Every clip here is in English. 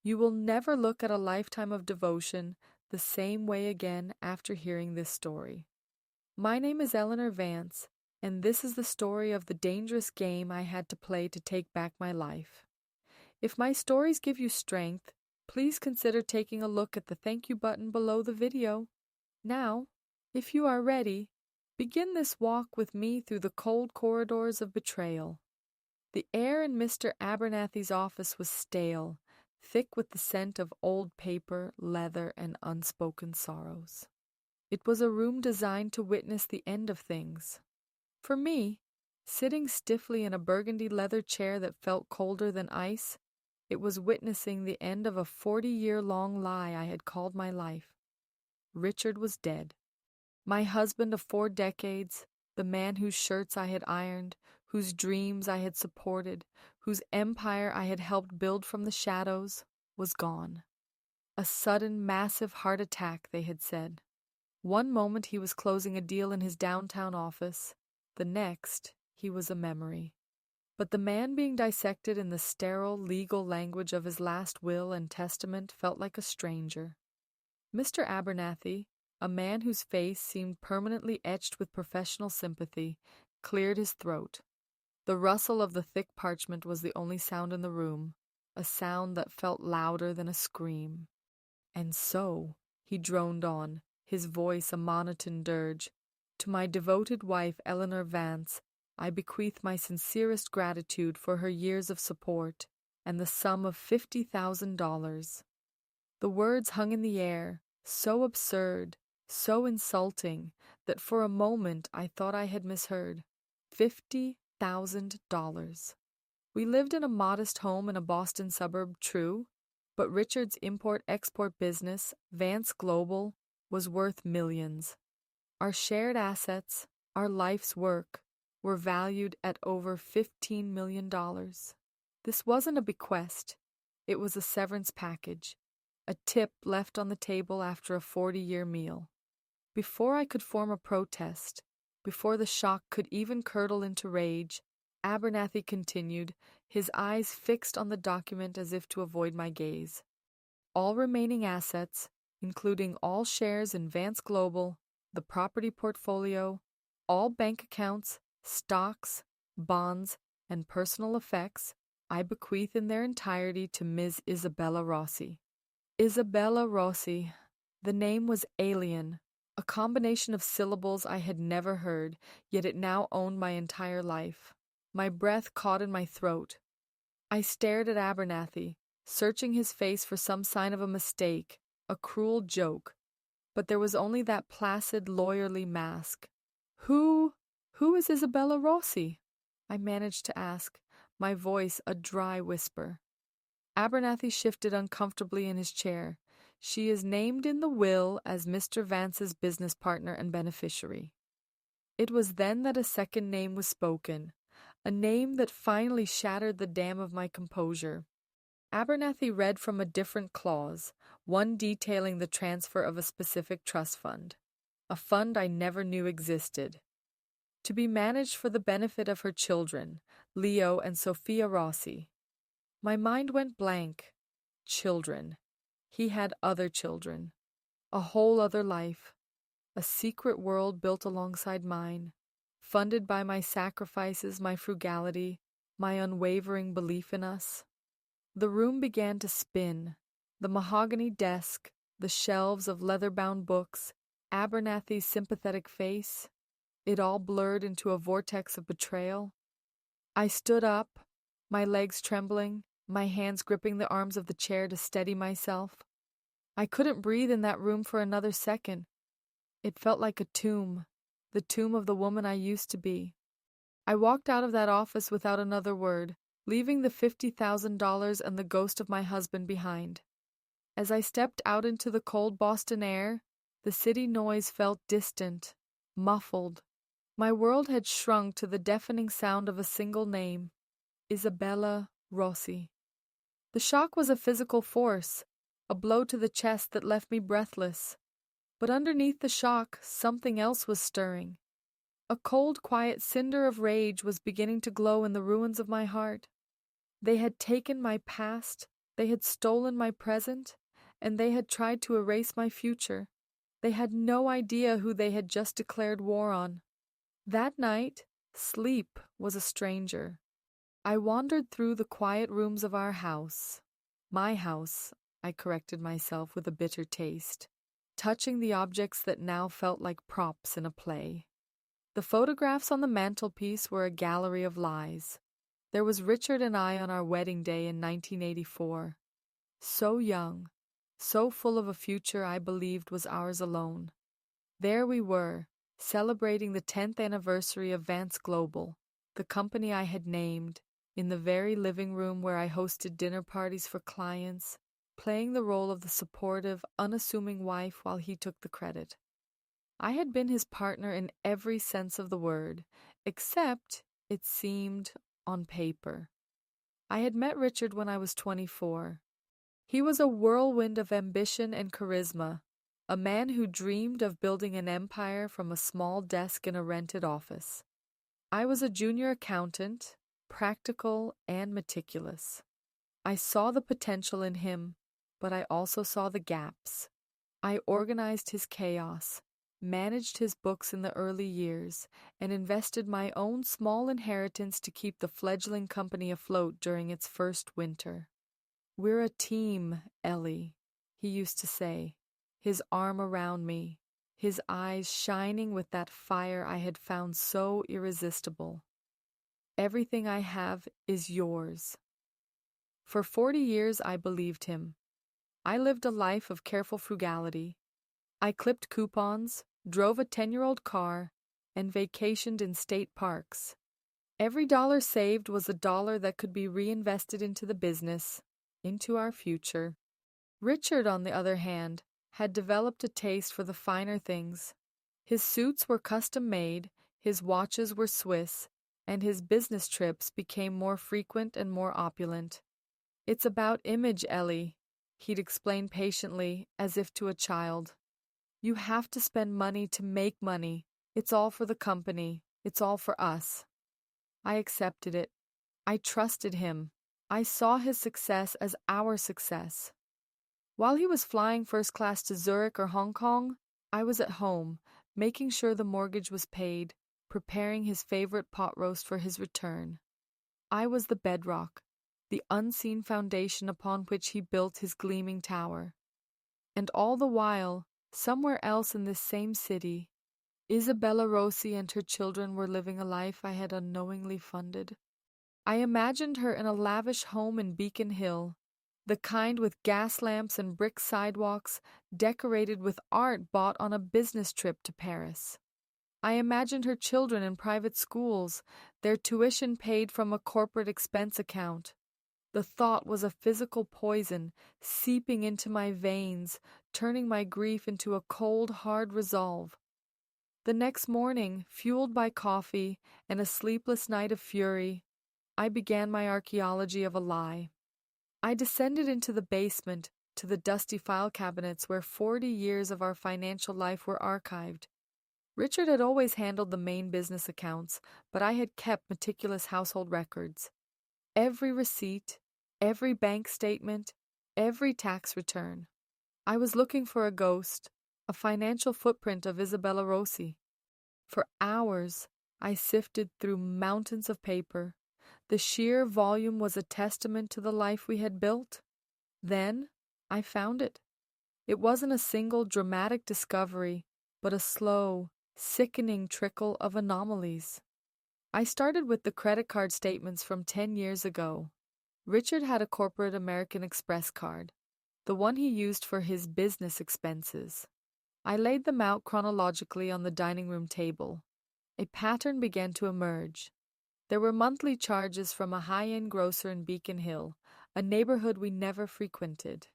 You will never look at a lifetime of devotion the same way again after hearing this story. My name is Eleanor Vance, and this is the story of the dangerous game I had to play to take back my life. If my stories give you strength, please consider taking a look at the thank you button below the video. Now, if you are ready, begin this walk with me through the cold corridors of betrayal. The air in Mr. Abernathy's office was stale, thick with the scent of old paper, leather, and unspoken sorrows. It was a room designed to witness the end of things. For me, sitting stiffly in a burgundy leather chair that felt colder than ice, it was witnessing the end of a 40-year-long lie I had called my life. Richard was dead. My husband of 4 decades, the man whose shirts I had ironed, whose dreams I had supported, whose empire I had helped build from the shadows, was gone. A sudden, massive heart attack, they had said. One moment he was closing a deal in his downtown office, the next he was a memory. But the man being dissected in the sterile, legal language of his last will and testament felt like a stranger. Mr. Abernathy, a man whose face seemed permanently etched with professional sympathy, cleared his throat. The rustle of the thick parchment was the only sound in the room, a sound that felt louder than a scream. And so, he droned on, his voice a monotone dirge, to my devoted wife Eleanor Vance, I bequeath my sincerest gratitude for her years of support and the sum of $50,000. The words hung in the air, so absurd, so insulting, that for a moment I thought I had misheard. $50,000. We lived in a modest home in a Boston suburb, true, but Richard's import-export business, Vance Global, was worth millions. Our shared assets, our life's work, were valued at over $15 million. This wasn't a bequest. It was a severance package, a tip left on the table after a 40-year meal. Before I could form a protest, before the shock could even curdle into rage, Abernathy continued, his eyes fixed on the document as if to avoid my gaze. All remaining assets, including all shares in Vance Global, the property portfolio, all bank accounts, stocks, bonds, and personal effects, I bequeath in their entirety to Ms. Isabella Rossi. Isabella Rossi. The name was alien, a combination of syllables I had never heard, yet it now owned my entire life. My breath caught in my throat. I stared at Abernathy, searching his face for some sign of a mistake, a cruel joke, but there was only that placid, lawyerly mask. Who is Isabella Rossi? I managed to ask, my voice a dry whisper. Abernathy shifted uncomfortably in his chair. She is named in the will as Mr. Vance's business partner and beneficiary. It was then that a second name was spoken, a name that finally shattered the dam of my composure. Abernathy read from a different clause, one detailing the transfer of a specific trust fund, a fund I never knew existed, to be managed for the benefit of her children, Leo and Sophia Rossi. My mind went blank. Children. He had other children, a whole other life, a secret world built alongside mine, funded by my sacrifices, my frugality, my unwavering belief in us. The room began to spin. The mahogany desk, the shelves of leather-bound books, Abernathy's sympathetic face, it all blurred into a vortex of betrayal. I stood up, my legs trembling, my hands gripping the arms of the chair to steady myself. I couldn't breathe in that room for another second. It felt like a tomb, the tomb of the woman I used to be. I walked out of that office without another word, leaving the $50,000 and the ghost of my husband behind. As I stepped out into the cold Boston air, the city noise felt distant, muffled. My world had shrunk to the deafening sound of a single name, Isabella Rossi. The shock was a physical force, a blow to the chest that left me breathless. But underneath the shock, something else was stirring. A cold, quiet cinder of rage was beginning to glow in the ruins of my heart. They had taken my past, They had stolen my present, and they had tried to erase my future. They had no idea who they had just declared war on. That night, sleep was a stranger. I wandered through the quiet rooms of our house. My house, I corrected myself with a bitter taste, touching the objects that now felt like props in a play. The photographs on the mantelpiece were a gallery of lies. There was Richard and I on our wedding day in 1984. So young, so full of a future I believed was ours alone. There we were, celebrating the 10th anniversary of Vance Global, the company I had named, in the very living room where I hosted dinner parties for clients, playing the role of the supportive, unassuming wife while he took the credit. I had been his partner in every sense of the word, except, it seemed, on paper. I had met Richard when I was 24. He was a whirlwind of ambition and charisma, a man who dreamed of building an empire from a small desk in a rented office. I was a junior accountant, practical and meticulous. I saw the potential in him, but I also saw the gaps. I organized his chaos, managed his books in the early years, and invested my own small inheritance to keep the fledgling company afloat during its first winter. "We're a team, Ellie," he used to say, his arm around me, his eyes shining with that fire I had found so irresistible. "Everything I have is yours." For 40 years I believed him. I lived a life of careful frugality. I clipped coupons, drove a 10-year-old car, and vacationed in state parks. Every dollar saved was a dollar that could be reinvested into the business, into our future. Richard, on the other hand, had developed a taste for the finer things. His suits were custom-made, his watches were Swiss, and his business trips became more frequent and more opulent. "It's about image, Ellie," he'd explain patiently, as if to a child. "You have to spend money to make money. It's all for the company. It's all for us." I accepted it. I trusted him. I saw his success as our success. While he was flying first class to Zurich or Hong Kong, I was at home, making sure the mortgage was paid, preparing his favorite pot roast for his return. I was the bedrock, the unseen foundation upon which he built his gleaming tower. And all the while, somewhere else in this same city, Isabella Rossi and her children were living a life I had unknowingly funded. I imagined her in a lavish home in Beacon Hill, the kind with gas lamps and brick sidewalks decorated with art bought on a business trip to Paris. I imagined her children in private schools, their tuition paid from a corporate expense account. The thought was a physical poison, seeping into my veins, turning my grief into a cold, hard resolve. The next morning, fueled by coffee and a sleepless night of fury, I began my archaeology of a lie. I descended into the basement, to the dusty file cabinets where 40 years of our financial life were archived. Richard had always handled the main business accounts, but I had kept meticulous household records. Every receipt, every bank statement, every tax return. I was looking for a ghost, a financial footprint of Isabella Rossi. For hours, I sifted through mountains of paper. The sheer volume was a testament to the life we had built. Then, I found it. It wasn't a single dramatic discovery, but a slow, sickening trickle of anomalies. I started with the credit card statements from 10 years ago. Richard had a corporate American Express card, the one he used for his business expenses. I laid them out chronologically on the dining room table. A pattern began to emerge. There were monthly charges from a high-end grocer in Beacon Hill, a neighborhood we never frequented.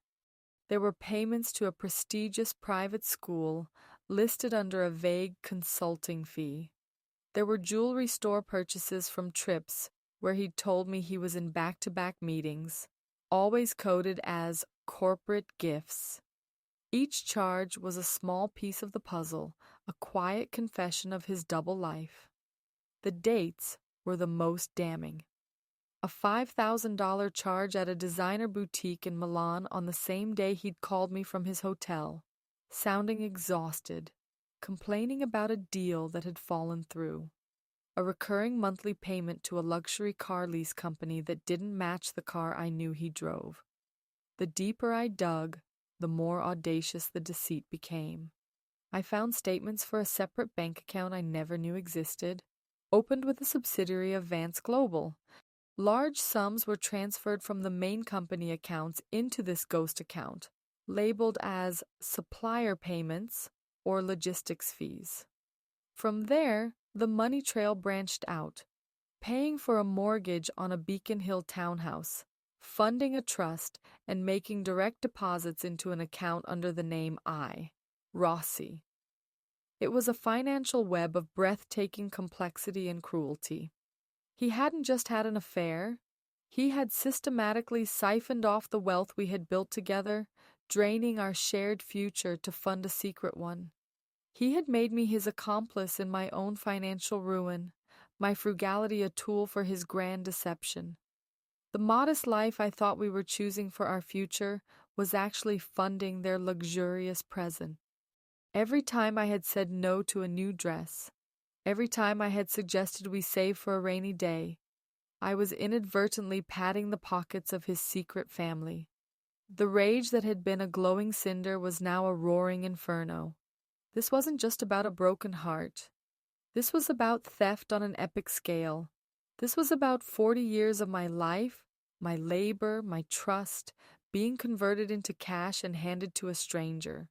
There were payments to a prestigious private school, listed under a vague consulting fee. There were jewelry store purchases from trips where he'd told me he was in back-to-back meetings, always coded as corporate gifts. Each charge was a small piece of the puzzle, a quiet confession of his double life. The dates were the most damning. A $5,000 charge at a designer boutique in Milan on the same day he'd called me from his hotel, sounding exhausted, complaining about a deal that had fallen through. A recurring monthly payment to a luxury car lease company that didn't match the car I knew he drove. The deeper I dug, the more audacious the deceit became. I found statements for a separate bank account I never knew existed, opened with a subsidiary of Vance Global. Large sums were transferred from the main company accounts into this ghost account, labeled as supplier payments or logistics fees. From there, the money trail branched out, paying for a mortgage on a Beacon Hill townhouse, funding a trust, and making direct deposits into an account under the name Rossi. It was a financial web of breathtaking complexity and cruelty. He hadn't just had an affair, he had systematically siphoned off the wealth we had built together, draining our shared future to fund a secret one. He had made me his accomplice in my own financial ruin, my frugality a tool for his grand deception. The modest life I thought we were choosing for our future was actually funding their luxurious present. Every time I had said no to a new dress, every time I had suggested we save for a rainy day, I was inadvertently padding the pockets of his secret family. The rage that had been a glowing cinder was now a roaring inferno. This wasn't just about a broken heart. This was about theft on an epic scale. This was about 40 years of my life, my labor, my trust, being converted into cash and handed to a stranger.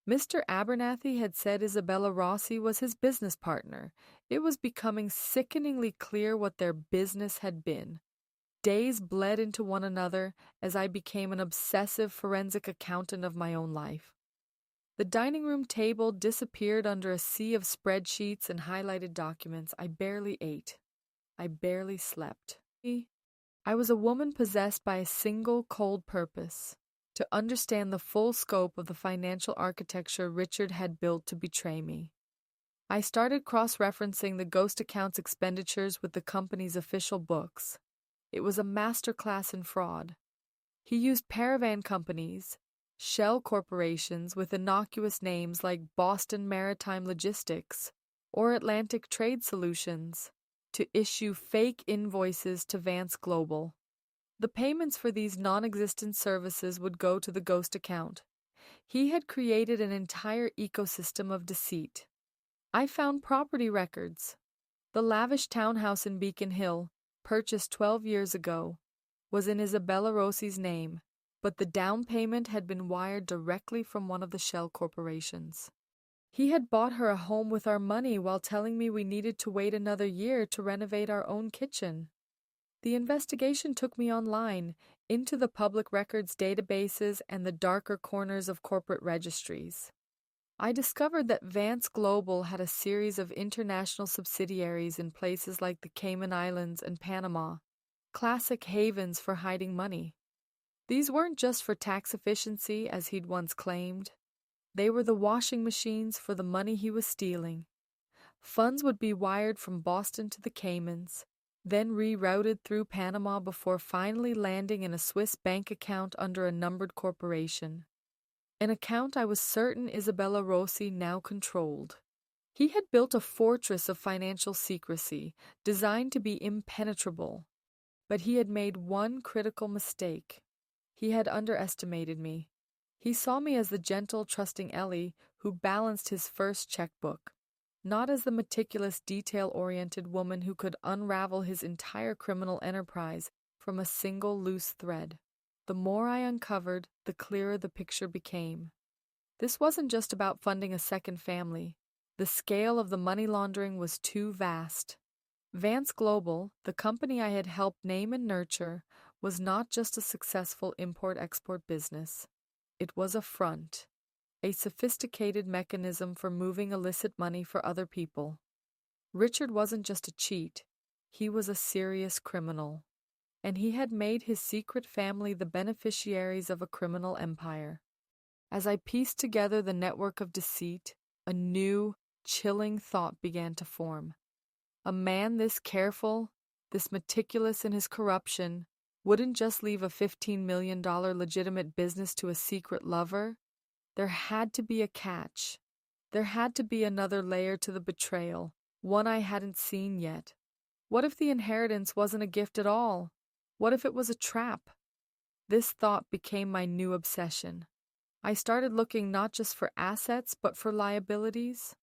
Mr. Abernathy had said Isabella Rossi was his business partner. It was becoming sickeningly clear what their business had been. Days bled into one another as I became an obsessive forensic accountant of my own life. The dining room table disappeared under a sea of spreadsheets and highlighted documents. I barely ate. I barely slept. I was a woman possessed by a single cold purpose: to understand the full scope of the financial architecture Richard had built to betray me. I started cross-referencing the ghost account's expenditures with the company's official books. It was a masterclass in fraud. He used paravan companies, shell corporations with innocuous names like Boston Maritime Logistics or Atlantic Trade Solutions, to issue fake invoices to Vance Global. The payments for these non-existent services would go to the ghost account. He had created an entire ecosystem of deceit. I found property records. The lavish townhouse in Beacon Hill, purchased 12 years ago, was in Isabella Rossi's name, but the down payment had been wired directly from one of the shell corporations. He had bought her a home with our money while telling me we needed to wait another year to renovate our own kitchen. The investigation took me online, into the public records databases and the darker corners of corporate registries. I discovered that Vance Global had a series of international subsidiaries in places like the Cayman Islands and Panama, classic havens for hiding money. These weren't just for tax efficiency, as he'd once claimed. They were the washing machines for the money he was stealing. Funds would be wired from Boston to the Caymans, then rerouted through Panama before finally landing in a Swiss bank account under a numbered corporation. An account I was certain Isabella Rossi now controlled. He had built a fortress of financial secrecy, designed to be impenetrable. But he had made one critical mistake. He had underestimated me. He saw me as the gentle, trusting Ellie who balanced his first checkbook, not as the meticulous, detail-oriented woman who could unravel his entire criminal enterprise from a single loose thread. The more I uncovered, the clearer the picture became. This wasn't just about funding a second family. The scale of the money laundering was too vast. Vance Global, the company I had helped name and nurture, was not just a successful import-export business. It was a front, a sophisticated mechanism for moving illicit money for other people. Richard wasn't just a cheat, he was a serious criminal, and he had made his secret family the beneficiaries of a criminal empire. As I pieced together the network of deceit, a new, chilling thought began to form. A man this careful, this meticulous in his corruption, wouldn't just leave a $15 million legitimate business to a secret lover. There had to be a catch. There had to be another layer to the betrayal, one I hadn't seen yet. What if the inheritance wasn't a gift at all? What if it was a trap? This thought became my new obsession. I started looking not just for assets, but for liabilities.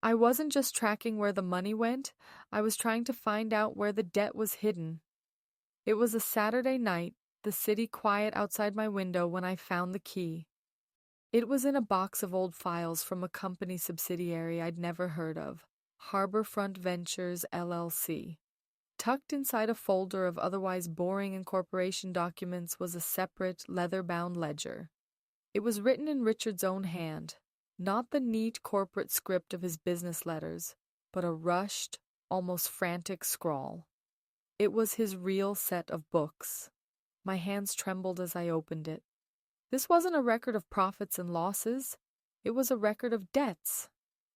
I wasn't just tracking where the money went, I was trying to find out where the debt was hidden. It was a Saturday night, the city quiet outside my window when I found the key. It was in a box of old files from a company subsidiary I'd never heard of, Harborfront Ventures, LLC. Tucked inside a folder of otherwise boring incorporation documents was a separate, leather-bound ledger. It was written in Richard's own hand, not the neat corporate script of his business letters, but a rushed, almost frantic scrawl. It was his real set of books. My hands trembled as I opened it. This wasn't a record of profits and losses. It was a record of debts.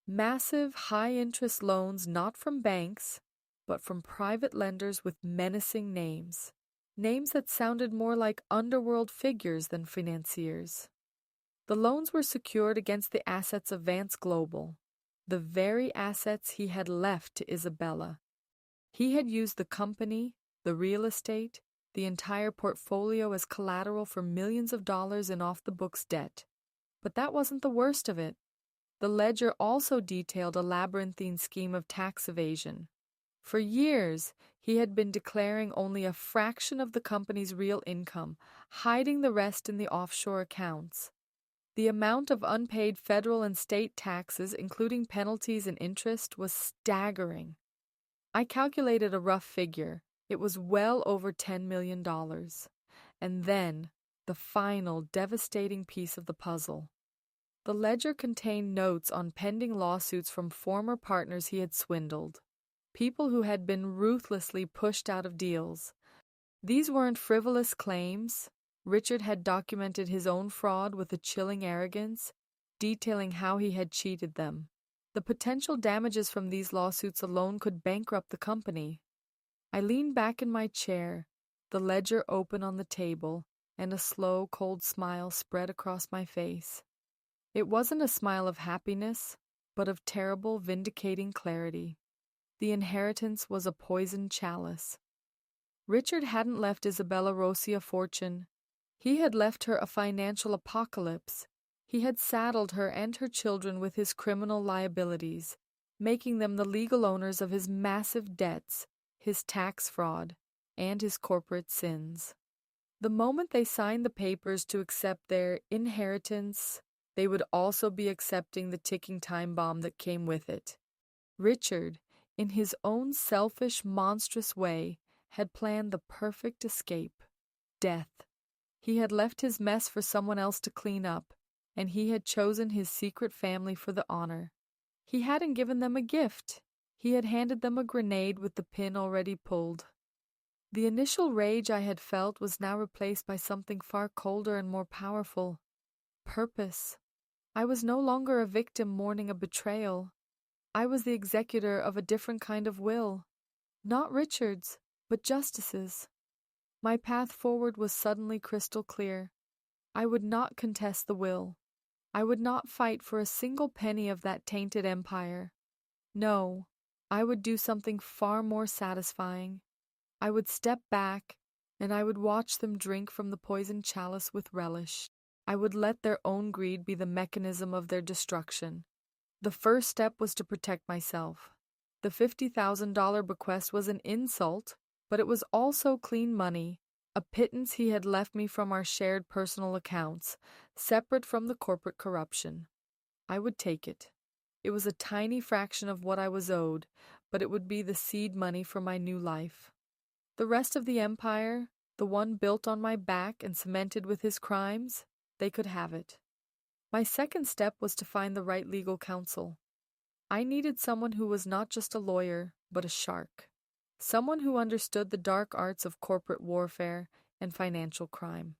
Massive, high-interest loans not from banks, but from private lenders with menacing names. Names that sounded more like underworld figures than financiers. The loans were secured against the assets of Vance Global, the very assets he had left to Isabella. He had used the company, the real estate, the entire portfolio as collateral for millions of dollars in off-the-books debt. But that wasn't the worst of it. The ledger also detailed a labyrinthine scheme of tax evasion. For years, he had been declaring only a fraction of the company's real income, hiding the rest in the offshore accounts. The amount of unpaid federal and state taxes, including penalties and interest, was staggering. I calculated a rough figure. It was well over $10 million. And then, the final devastating piece of the puzzle. The ledger contained notes on pending lawsuits from former partners he had swindled, people who had been ruthlessly pushed out of deals. These weren't frivolous claims. Richard had documented his own fraud with a chilling arrogance, detailing how he had cheated them. The potential damages from these lawsuits alone could bankrupt the company. I leaned back in my chair, the ledger open on the table, and a slow, cold smile spread across my face. It wasn't a smile of happiness, but of terrible, vindicating clarity. The inheritance was a poisoned chalice. Richard hadn't left Isabella Rossi a fortune. He had left her a financial apocalypse. He had saddled her and her children with his criminal liabilities, making them the legal owners of his massive debts, his tax fraud, and his corporate sins. The moment they signed the papers to accept their inheritance, they would also be accepting the ticking time bomb that came with it. Richard, in his own selfish, monstrous way, had planned the perfect escape: death. He had left his mess for someone else to clean up, and he had chosen his secret family for the honor. He hadn't given them a gift. He had handed them a grenade with the pin already pulled. The initial rage I had felt was now replaced by something far colder and more powerful: purpose. I was no longer a victim mourning a betrayal. I was the executor of a different kind of will. Not Richard's, but Justice's. My path forward was suddenly crystal clear. I would not contest the will. I would not fight for a single penny of that tainted empire. No, I would do something far more satisfying. I would step back, and I would watch them drink from the poisoned chalice with relish. I would let their own greed be the mechanism of their destruction. The first step was to protect myself. The $50,000 bequest was an insult, but it was also clean money, a pittance he had left me from our shared personal accounts, separate from the corporate corruption. I would take it. It was a tiny fraction of what I was owed, but it would be the seed money for my new life. The rest of the empire, the one built on my back and cemented with his crimes, they could have it. My second step was to find the right legal counsel. I needed someone who was not just a lawyer, but a shark. Someone who understood the dark arts of corporate warfare and financial crime.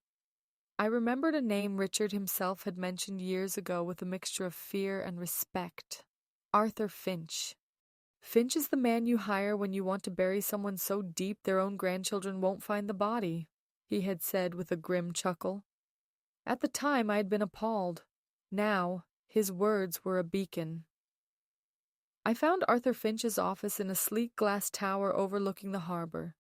I remembered a name Richard himself had mentioned years ago with a mixture of fear and respect: Arthur Finch. Finch is the man you hire when you want to bury someone so deep their own grandchildren won't find the body, he had said with a grim chuckle. At the time I had been appalled. Now, his words were a beacon. I found Arthur Finch's office in a sleek glass tower overlooking the harbor.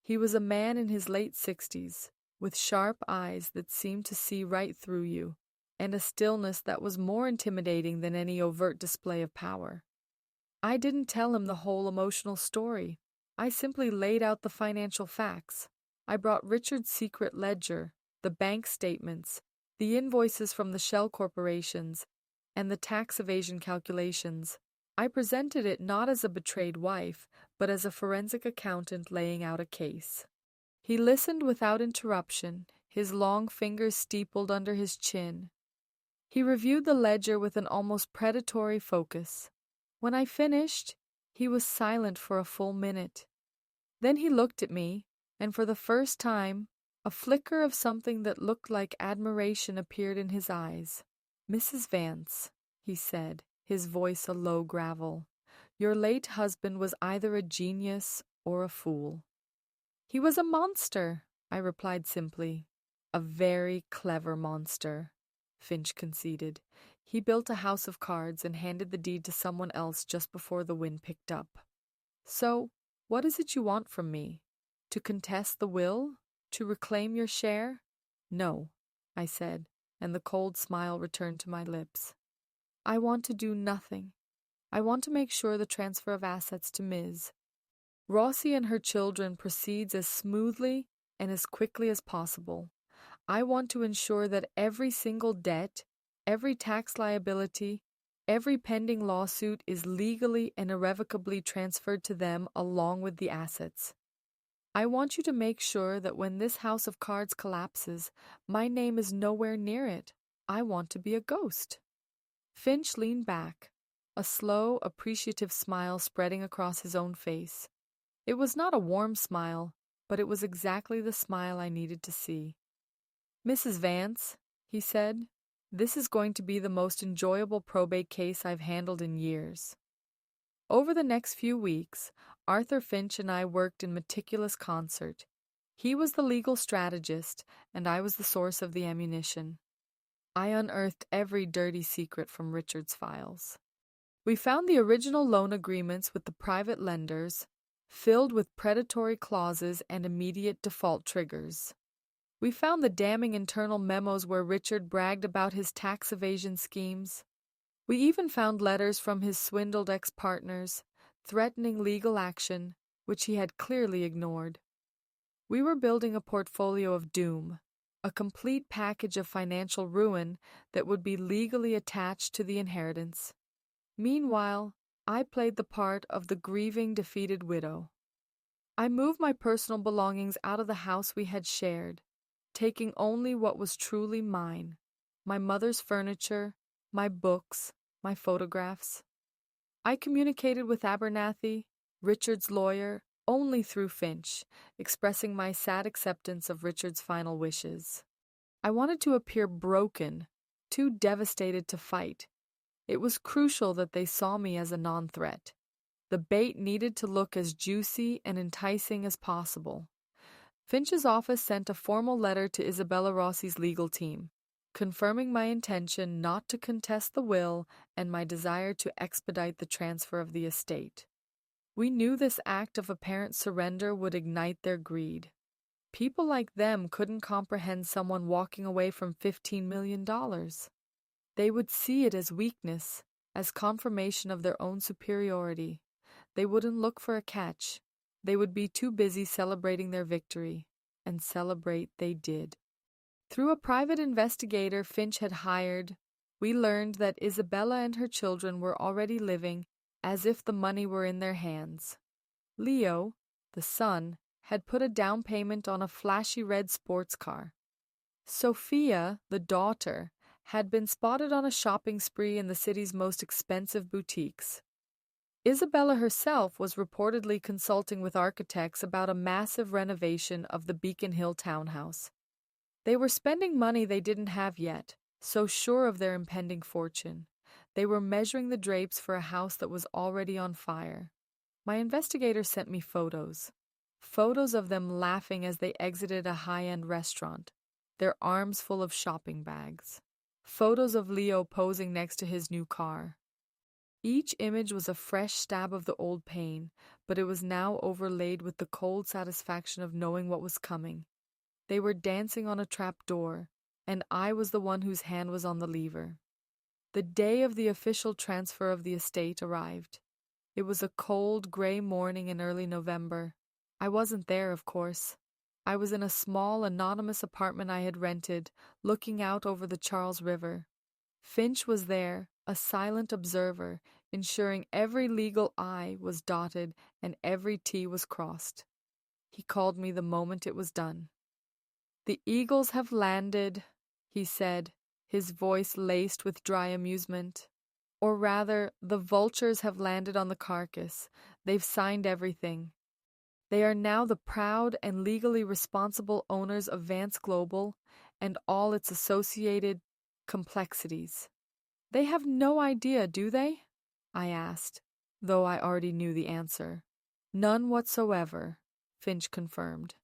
He was a man in his late 60s, with sharp eyes that seemed to see right through you, and a stillness that was more intimidating than any overt display of power. I didn't tell him the whole emotional story. I simply laid out the financial facts. I brought Richard's secret ledger, the bank statements, the invoices from the shell corporations, and the tax evasion calculations. I presented it not as a betrayed wife, but as a forensic accountant laying out a case. He listened without interruption, his long fingers steepled under his chin. He reviewed the ledger with an almost predatory focus. When I finished, he was silent for a full minute. Then he looked at me, and for the first time, a flicker of something that looked like admiration appeared in his eyes. "Mrs. Vance," he said, his voice a low gravel, "your late husband was either a genius or a fool." "He was a monster," I replied simply. "A very clever monster," Finch conceded. "He built a house of cards and handed the deed to someone else just before the wind picked up. So, what is it you want from me? To contest the will? To reclaim your share?" "No," I said, and the cold smile returned to my lips. "I want to do nothing. I want to make sure the transfer of assets to Ms. Rossi and her children proceeds as smoothly and as quickly as possible. I want to ensure that every single debt, every tax liability, every pending lawsuit is legally and irrevocably transferred to them along with the assets. I want you to make sure that when this house of cards collapses, my name is nowhere near it. I want to be a ghost." Finch leaned back, a slow, appreciative smile spreading across his own face. It was not a warm smile, but it was exactly the smile I needed to see. "Mrs. Vance," he said, "this is going to be the most enjoyable probate case I've handled in years." Over the next few weeks, Arthur Finch and I worked in meticulous concert. He was the legal strategist, and I was the source of the ammunition. I unearthed every dirty secret from Richard's files. We found the original loan agreements with the private lenders, filled with predatory clauses and immediate default triggers. We found the damning internal memos where Richard bragged about his tax evasion schemes. We even found letters from his swindled ex-partners, threatening legal action, which he had clearly ignored. We were building a portfolio of doom, a complete package of financial ruin that would be legally attached to the inheritance. Meanwhile, I played the part of the grieving, defeated widow. I moved my personal belongings out of the house we had shared, taking only what was truly mine: my mother's furniture, my books, my photographs. I communicated with Abernathy, Richard's lawyer, only through Finch, expressing my sad acceptance of Richard's final wishes. I wanted to appear broken, too devastated to fight. It was crucial that they saw me as a non-threat. The bait needed to look as juicy and enticing as possible. Finch's office sent a formal letter to Isabella Rossi's legal team, confirming my intention not to contest the will and my desire to expedite the transfer of the estate. We knew this act of apparent surrender would ignite their greed. People like them couldn't comprehend someone walking away from $15 million. They would see it as weakness, as confirmation of their own superiority. They wouldn't look for a catch. They would be too busy celebrating their victory, and celebrate they did. Through a private investigator Finch had hired, we learned that Isabella and her children were already living as if the money were in their hands. Leo, the son, had put a down payment on a flashy red sports car. Sophia, the daughter, had been spotted on a shopping spree in the city's most expensive boutiques. Isabella herself was reportedly consulting with architects about a massive renovation of the Beacon Hill townhouse. They were spending money they didn't have yet, so sure of their impending fortune. They were measuring the drapes for a house that was already on fire. My investigator sent me photos. Photos of them laughing as they exited a high-end restaurant, their arms full of shopping bags. Photos of Leo posing next to his new car. Each image was a fresh stab of the old pain, but it was now overlaid with the cold satisfaction of knowing what was coming. They were dancing on a trap door, and I was the one whose hand was on the lever. The day of the official transfer of the estate arrived. It was a cold, gray morning in early November. I wasn't there, of course. I was in a small, anonymous apartment I had rented, looking out over the Charles River. Finch was there, a silent observer, ensuring every legal I was dotted and every T was crossed. He called me the moment it was done. "The eagles have landed," he said, his voice laced with dry amusement. "Or rather, the vultures have landed on the carcass. They've signed everything. They are now the proud and legally responsible owners of Vance Global and all its associated complexities." "They have no idea, do they?" I asked, though I already knew the answer. "None whatsoever," Finch confirmed.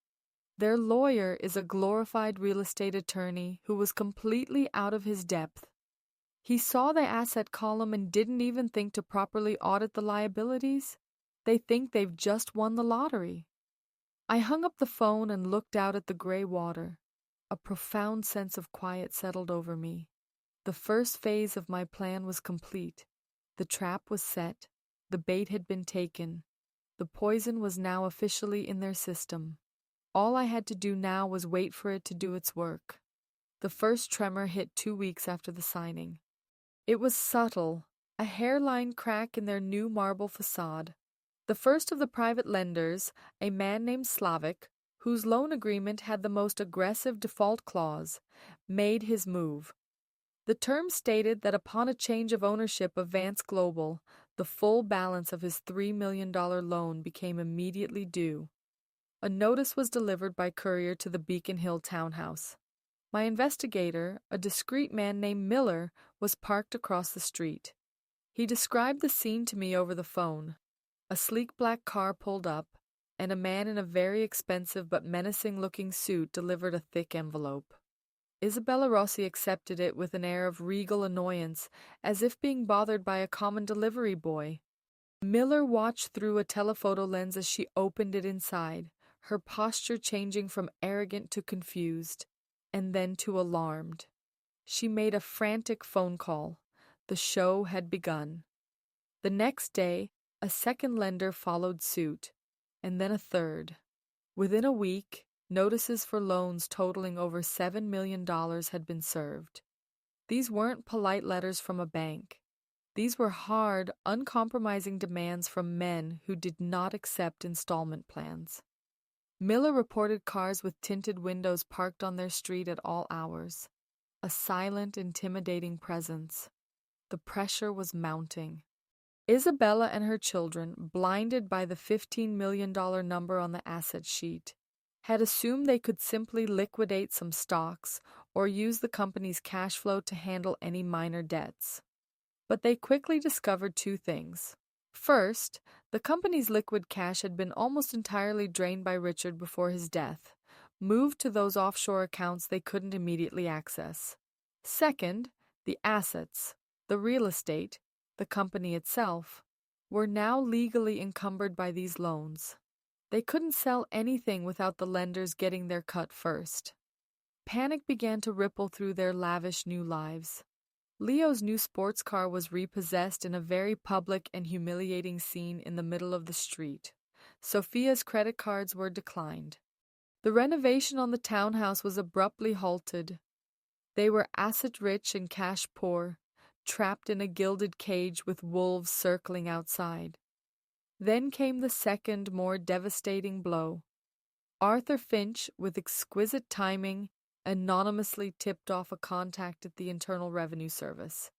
"Their lawyer is a glorified real estate attorney who was completely out of his depth. He saw the asset column and didn't even think to properly audit the liabilities. They think they've just won the lottery." I hung up the phone and looked out at the gray water. A profound sense of quiet settled over me. The first phase of my plan was complete. The trap was set. The bait had been taken. The poison was now officially in their system. All I had to do now was wait for it to do its work. The first tremor hit 2 weeks after the signing. It was subtle, a hairline crack in their new marble facade. The first of the private lenders, a man named Slavic, whose loan agreement had the most aggressive default clause, made his move. The terms stated that upon a change of ownership of Vance Global, the full balance of his $3 million loan became immediately due. A notice was delivered by courier to the Beacon Hill townhouse. My investigator, a discreet man named Miller, was parked across the street. He described the scene to me over the phone. A sleek black car pulled up, and a man in a very expensive but menacing-looking suit delivered a thick envelope. Isabella Rossi accepted it with an air of regal annoyance, as if being bothered by a common delivery boy. Miller watched through a telephoto lens as she opened it inside, her posture changing from arrogant to confused, and then to alarmed. She made a frantic phone call. The show had begun. The next day, a second lender followed suit, and then a third. Within a week, notices for loans totaling over $7 million had been served. These weren't polite letters from a bank. These were hard, uncompromising demands from men who did not accept installment plans. Miller reported cars with tinted windows parked on their street at all hours. A silent, intimidating presence. The pressure was mounting. Isabella and her children, blinded by the $15 million number on the asset sheet, had assumed they could simply liquidate some stocks or use the company's cash flow to handle any minor debts. But they quickly discovered two things. First, the company's liquid cash had been almost entirely drained by Richard before his death, moved to those offshore accounts they couldn't immediately access. Second, the assets, the real estate, the company itself, were now legally encumbered by these loans. They couldn't sell anything without the lenders getting their cut first. Panic began to ripple through their lavish new lives. Leo's new sports car was repossessed in a very public and humiliating scene in the middle of the street. Sophia's credit cards were declined. The renovation on the townhouse was abruptly halted. They were asset-rich and cash-poor, trapped in a gilded cage with wolves circling outside. Then came the second, more devastating blow. Arthur Finch, with exquisite timing, anonymously tipped off a contact at the Internal Revenue Service.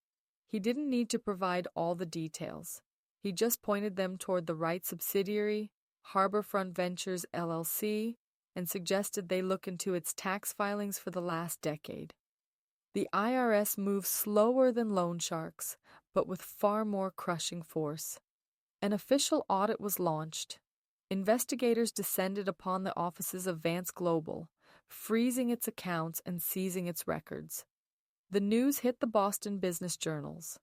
He didn't need to provide all the details. He just pointed them toward the right subsidiary, Harborfront Ventures LLC, and suggested they look into its tax filings for the last decade. The IRS moves slower than loan sharks, but with far more crushing force. An official audit was launched. Investigators descended upon the offices of Vance Global, freezing its accounts and seizing its records. The news hit the Boston business journals.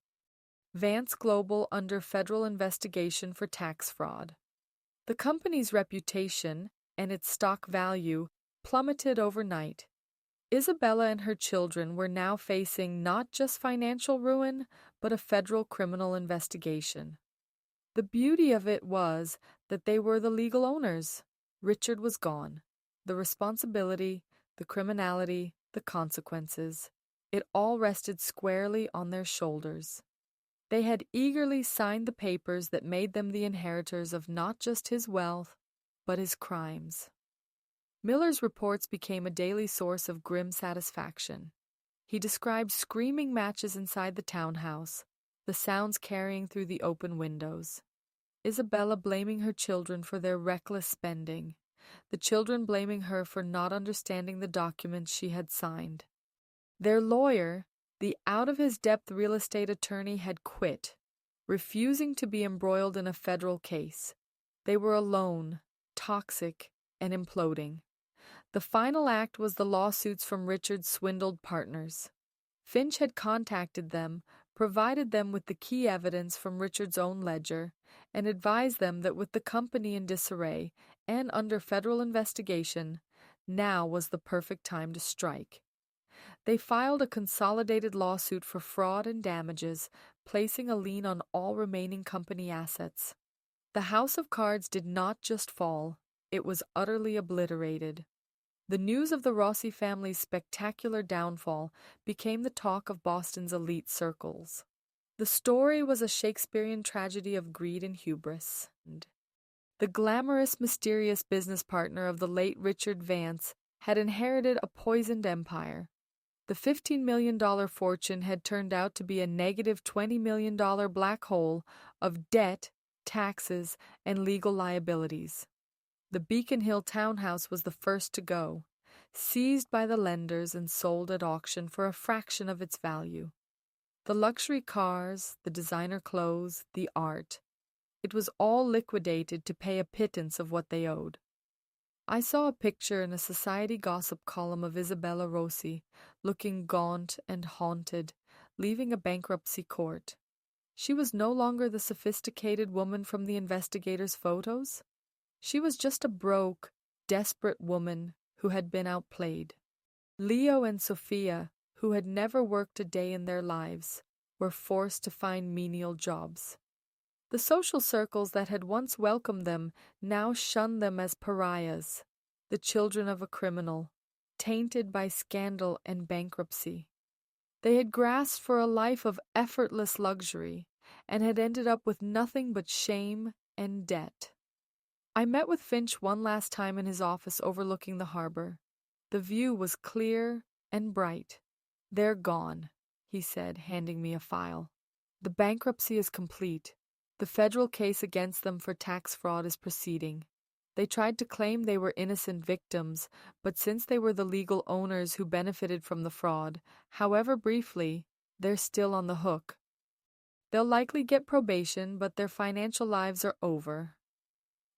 Vance Global under federal investigation for tax fraud. The company's reputation and its stock value plummeted overnight. Isabella and her children were now facing not just financial ruin, but a federal criminal investigation. The beauty of it was that they were the legal owners. Richard was gone. The responsibility, the criminality, the consequences, it all rested squarely on their shoulders. They had eagerly signed the papers that made them the inheritors of not just his wealth, but his crimes. Miller's reports became a daily source of grim satisfaction. He described screaming matches inside the townhouse, the sounds carrying through the open windows. Isabella blaming her children for their reckless spending, the children blaming her for not understanding the documents she had signed. Their lawyer, the out-of-his-depth real estate attorney, had quit, refusing to be embroiled in a federal case. They were alone, toxic, and imploding. The final act was the lawsuits from Richard's swindled partners. Finch had contacted them, provided them with the key evidence from Richard's own ledger, and advised them that with the company in disarray and under federal investigation, now was the perfect time to strike. They filed a consolidated lawsuit for fraud and damages, placing a lien on all remaining company assets. The house of cards did not just fall, it was utterly obliterated. The news of the Rossi family's spectacular downfall became the talk of Boston's elite circles. The story was a Shakespearean tragedy of greed and hubris. The glamorous, mysterious business partner of the late Richard Vance had inherited a poisoned empire. The $15 million fortune had turned out to be a negative $20 million black hole of debt, taxes, and legal liabilities. The Beacon Hill townhouse was the first to go, seized by the lenders and sold at auction for a fraction of its value. The luxury cars, the designer clothes, the art, it was all liquidated to pay a pittance of what they owed. I saw a picture in a society gossip column of Isabella Rossi, looking gaunt and haunted, leaving a bankruptcy court. She was no longer the sophisticated woman from the investigators' photos. She was just a broke, desperate woman who had been outplayed. Leo and Sophia, who had never worked a day in their lives, were forced to find menial jobs. The social circles that had once welcomed them now shunned them as pariahs, the children of a criminal, tainted by scandal and bankruptcy. They had grasped for a life of effortless luxury and had ended up with nothing but shame and debt. I met with Finch one last time in his office overlooking the harbor. The view was clear and bright. "They're gone," he said, handing me a file. "The bankruptcy is complete. The federal case against them for tax fraud is proceeding. They tried to claim they were innocent victims, but since they were the legal owners who benefited from the fraud, however briefly, they're still on the hook. They'll likely get probation, but their financial lives are over."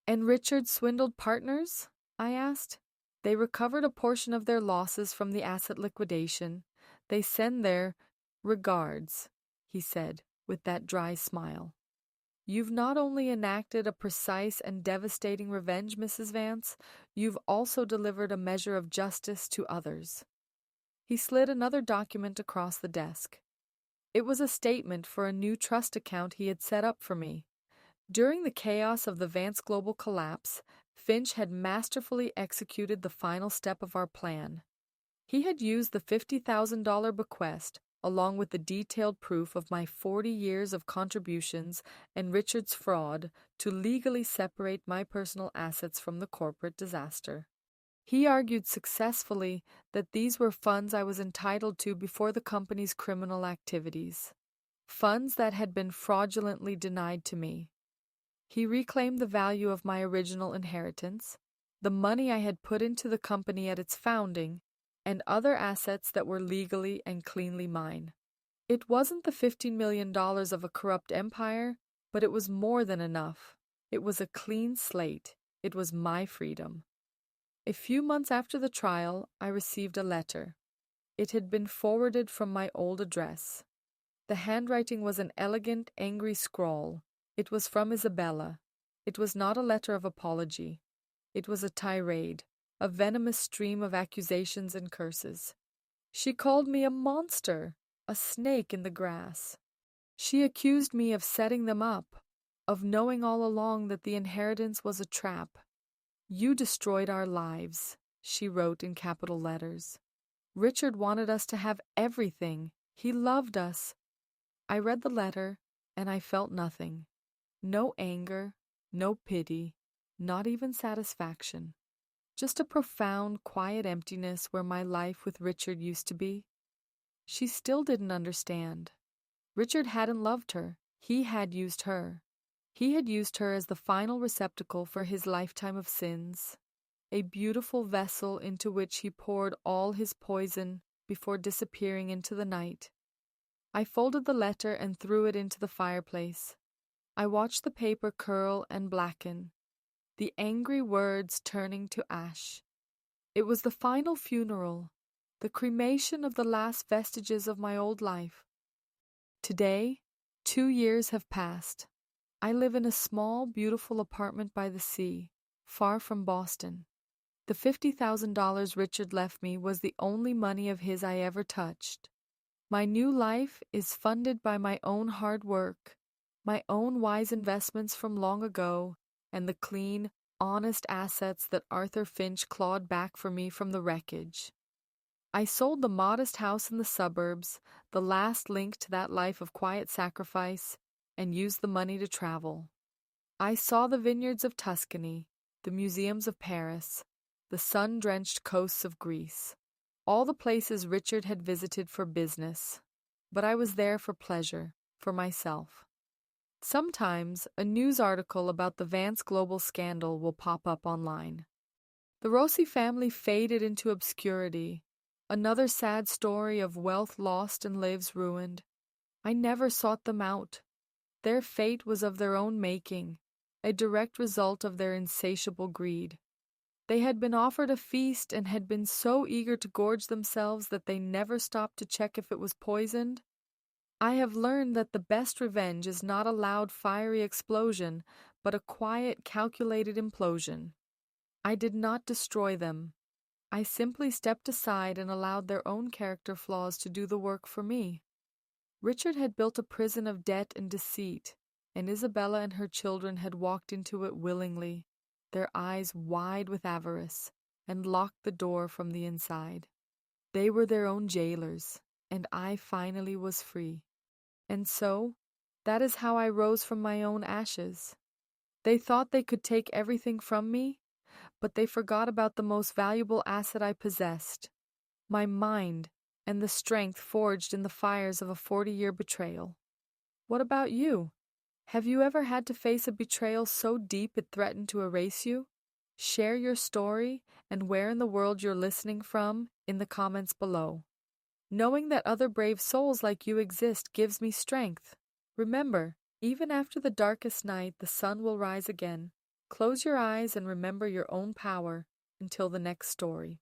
"And Richard's swindled partners?" I asked. "They recovered a portion of their losses from the asset liquidation. They send their regards," he said, with that dry smile. "You've not only enacted a precise and devastating revenge, Mrs. Vance, you've also delivered a measure of justice to others." He slid another document across the desk. It was a statement for a new trust account he had set up for me. During the chaos of the Vance Global collapse, Finch had masterfully executed the final step of our plan. He had used the $50,000 bequest, along with the detailed proof of my 40 years of contributions and Richard's fraud, to legally separate my personal assets from the corporate disaster. He argued successfully that these were funds I was entitled to before the company's criminal activities, funds that had been fraudulently denied to me. He reclaimed the value of my original inheritance, the money I had put into the company at its founding, and other assets that were legally and cleanly mine. It wasn't the $15 million of a corrupt empire, But it was more than enough. It was a clean slate. It was my freedom. A few months after the trial, I received a letter. It had been forwarded from my old address. The handwriting was an elegant, angry scrawl. It was from Isabella. It was not a letter of apology. It was a tirade, a venomous stream of accusations and curses. She called me a monster, a snake in the grass. She accused me of setting them up, of knowing all along that the inheritance was a trap. You destroyed our lives, she wrote in capital letters. Richard wanted us to have everything. He loved us. I read the letter, and I felt nothing. No anger, no pity, not even satisfaction. Just a profound, quiet emptiness where my life with Richard used to be. She still didn't understand. Richard hadn't loved her. He had used her. He had used her as the final receptacle for his lifetime of sins, a beautiful vessel into which he poured all his poison before disappearing into the night. I folded the letter and threw it into the fireplace. I watched the paper curl and blacken, the angry words turning to ash. It was the final funeral, the cremation of the last vestiges of my old life. Today, 2 years have passed. I live in a small, beautiful apartment by the sea, far from Boston. The $50,000 Richard left me was the only money of his I ever touched. My new life is funded by my own hard work, my own wise investments from long ago, and the clean, honest assets that Arthur Finch clawed back for me from the wreckage. I sold the modest house in the suburbs, the last link to that life of quiet sacrifice, and used the money to travel. I saw the vineyards of Tuscany, the museums of Paris, the sun-drenched coasts of Greece, all the places Richard had visited for business, but I was there for pleasure, for myself. Sometimes a news article about the Vance Global scandal will pop up online. The Rossi family faded into obscurity, another sad story of wealth lost and lives ruined. I never sought them out. Their fate was of their own making, a direct result of their insatiable greed. They had been offered a feast and had been so eager to gorge themselves that they never stopped to check if it was poisoned. I have learned that the best revenge is not a loud, fiery explosion, but a quiet, calculated implosion. I did not destroy them. I simply stepped aside and allowed their own character flaws to do the work for me. Richard had built a prison of debt and deceit, and Isabella and her children had walked into it willingly, their eyes wide with avarice, and locked the door from the inside. They were their own jailers, and I finally was free. And so, that is how I rose from my own ashes. They thought they could take everything from me, but they forgot about the most valuable asset I possessed, my mind, and the strength forged in the fires of a 40-year betrayal. What about you? Have you ever had to face a betrayal so deep it threatened to erase you? Share your story and where in the world you're listening from in the comments below. Knowing that other brave souls like you exist gives me strength. Remember, even after the darkest night, the sun will rise again. Close your eyes and remember your own power until the next story.